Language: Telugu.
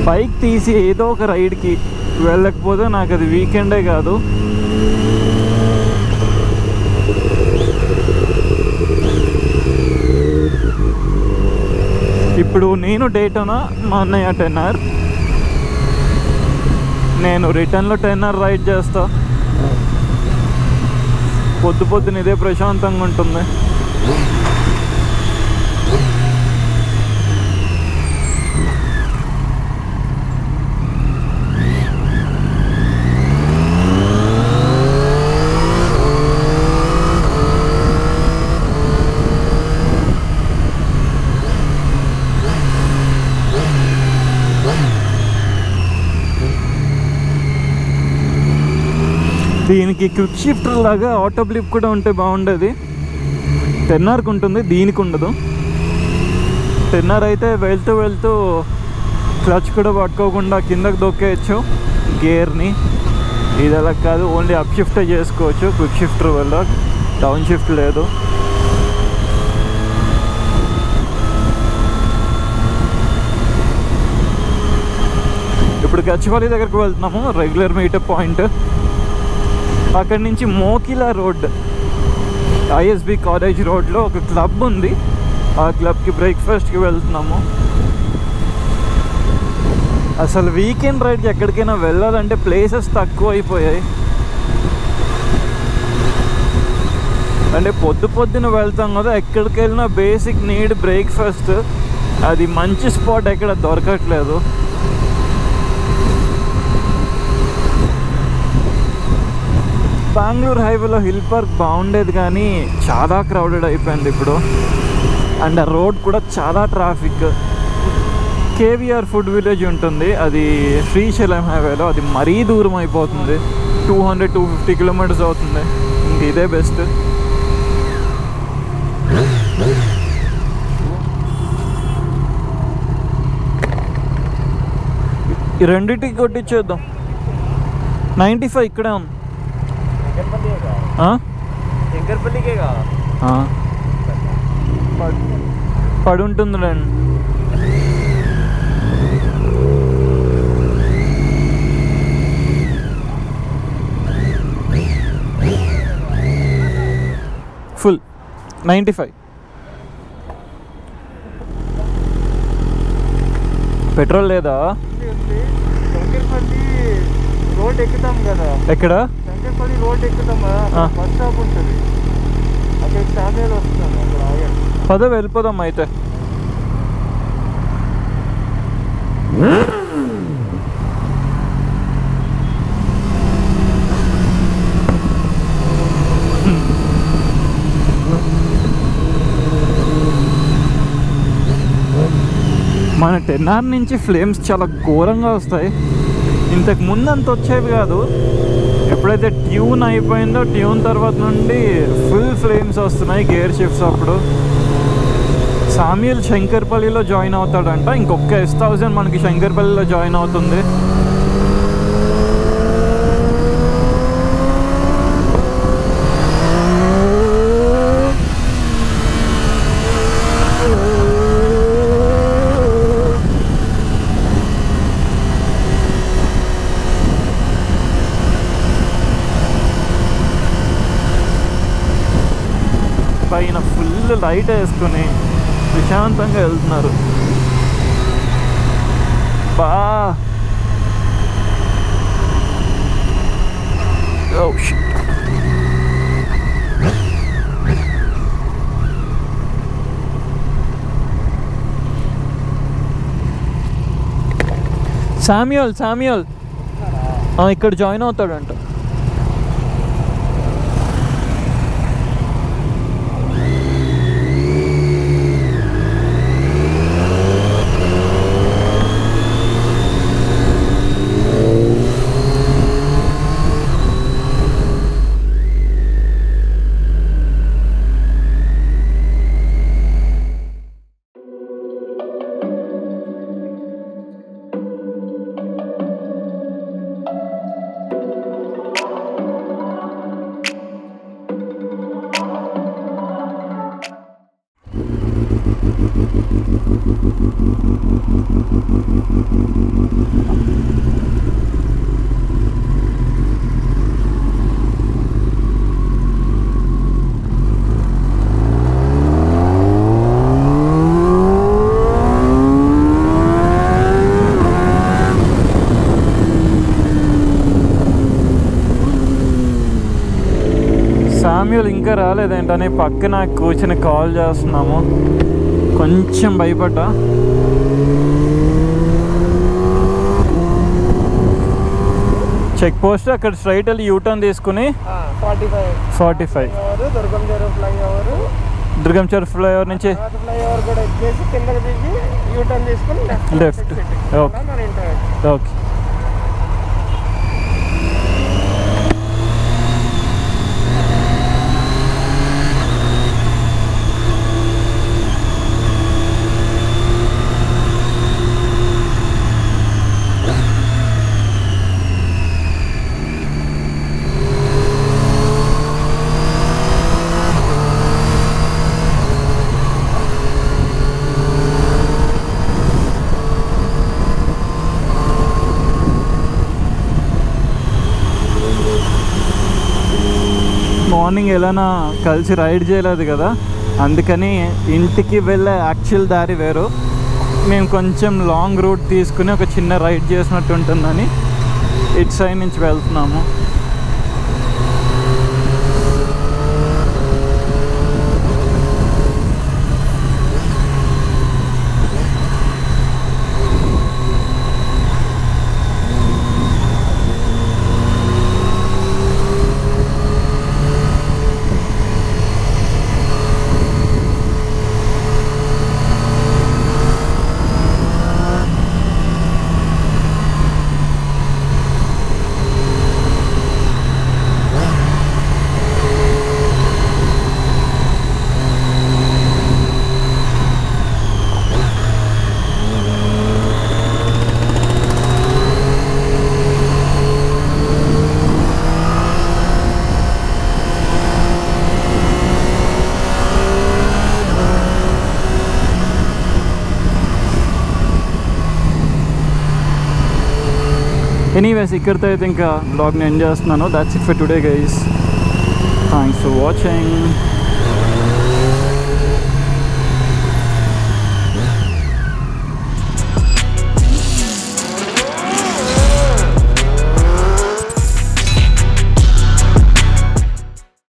బైక్ తీసి ఏదో ఒక రైడ్కి వెళ్ళకపోతే నాకు అది వీకెండే కాదు. ఇప్పుడు నేను డేటోనా, మా అన్నయ్య 10R. నేను రిటర్న్లో 10R రైడ్ చేస్తా. పొద్దున ఇదే ప్రశాంతంగా ఉంటుంది. దీనికి క్విక్ షిఫ్టర్ లాగా ఆటో బ్లిప్ కూడా ఉంటే బాగుండేది. 10Rకి ఉంటుంది, దీనికి ఉండదు. 10R అయితే వెళ్తూ క్లచ్ కూడా పట్టుకోకుండా కిందకి దొక్కేయచ్చు గేర్ని. ఇది అలా కాదు, ఓన్లీ అప్ షిఫ్టే చేసుకోవచ్చు క్విక్ షిఫ్టర్ వల్ల, డౌన్ షిఫ్ట్ లేదు. ఇప్పుడు గచ్చిబౌలి దగ్గరికి వెళ్తున్నాము, రెగ్యులర్ మీటప్ పాయింట్. అక్కడి నుంచి మోకిలా రోడ్, ఐఎస్బి కాలేజ్ రోడ్లో ఒక క్లబ్ ఉంది. ఆ క్లబ్కి బ్రేక్ఫాస్ట్కి వెళ్తున్నాము. అసలు వీకెండ్ రైడ్కి ఎక్కడికైనా వెళ్ళాలంటే ప్లేసెస్ తక్కువ అయిపోయాయి. అంటే పొద్దున వెళ్తాం కదా, ఎక్కడికి వెళ్ళినా బేసిక్ నీడ్ బ్రేక్ఫాస్ట్. అది మంచి స్పాట్ ఎక్కడ దొరకట్లేదు. బెంగళూరు హైవేలో హిల్ పార్క్ బాగుండేది కానీ చాలా క్రౌడెడ్ అయిపోయింది ఇప్పుడు. అండ్ ఆ రోడ్ కూడా చాలా ట్రాఫిక్. కేవీఆర్ ఫుడ్ విలేజ్ ఉంటుంది, అది శ్రీశైలం హైవేలో. అది మరీ దూరం అయిపోతుంది, 200-250 కిలోమీటర్స్ అవుతుంది. ఇంక ఇదే బెస్ట్. ఈ రెండింటికి కొట్టించేద్దాం. 95 ఇక్కడే ఉంది. పడి ఉంటుంది రండి. ఫుల్ 95. పెట్రోల్ లేదా? రోడ్ ఎక్కుతాం కదా, ఎక్కడ శంకర్పల్లి రోడ్ ఎక్కుతాం కదా, బస్ స్టాప్ ఉంటుంది అక్కడ. శామ్యాలు వస్తున్నాను అక్కడ ఆగండి. పద వెళ్ళిపోదాం అయితే. మన 10R నుంచి ఫ్లేమ్స్ చాలా ఘోరంగా వస్తాయి. ఇంతకు ముందు అంత వచ్చేవి కాదు. ఎప్పుడైతే ట్యూన్ అయిపోయిందో, ట్యూన్ తర్వాత నుండి ఫుల్ ఫ్లేమ్స్ వస్తున్నాయి గేర్ షిఫ్ట్స్. అప్పుడు సామ్యూల్ శంకర్పల్లిలో జాయిన్ అవుతాడంట. ఇంకొక S1000 మనకి శంకర్పల్లిలో జాయిన్ అవుతుంది. పైన ఫుల్ లైట్ వేసుకొని ప్రశాంతంగా వెళ్తున్నారు. బా శామ్యూల్ ఇక్కడ జాయిన్ అవుతాడంట. సామ్యూల్ ఇంకా రాలేదేంటని పక్కన కూర్చొని కాల్ చేస్తున్నాము. కొంచెం భయపడ్డా. చెక్ పోస్ట్ అక్కడ స్ట్రైట్ వెళ్ళి యూటర్న్ తీసుకుని 45 దుర్గం చెరువు ఫ్లైఓవర్ నుంచి ఫ్లైఓవర్ కూడా ఎక్కేసి కిందకి దిగి యూటర్న్ తీసుకుని లెఫ్ట్. Okay okay. మార్నింగ్ ఎలానా కలిసి రైడ్ చేయలేదు కదా, అందుకని ఇంటికి వెళ్ళే యాక్చువల్ దారి వేరు. మేము కొంచెం లాంగ్ రూట్ తీసుకుని ఒక చిన్న రైడ్ చేసినట్టు ఉంటుందని ఇటు సైడ్ నుంచి వెళ్తున్నాము. ఎనీవేస్ ఇక్కడితో అయితే ఇంకా బ్లాగ్ని ఎండ్ చేస్తున్నాను. That's it for today guys. Thanks for watching.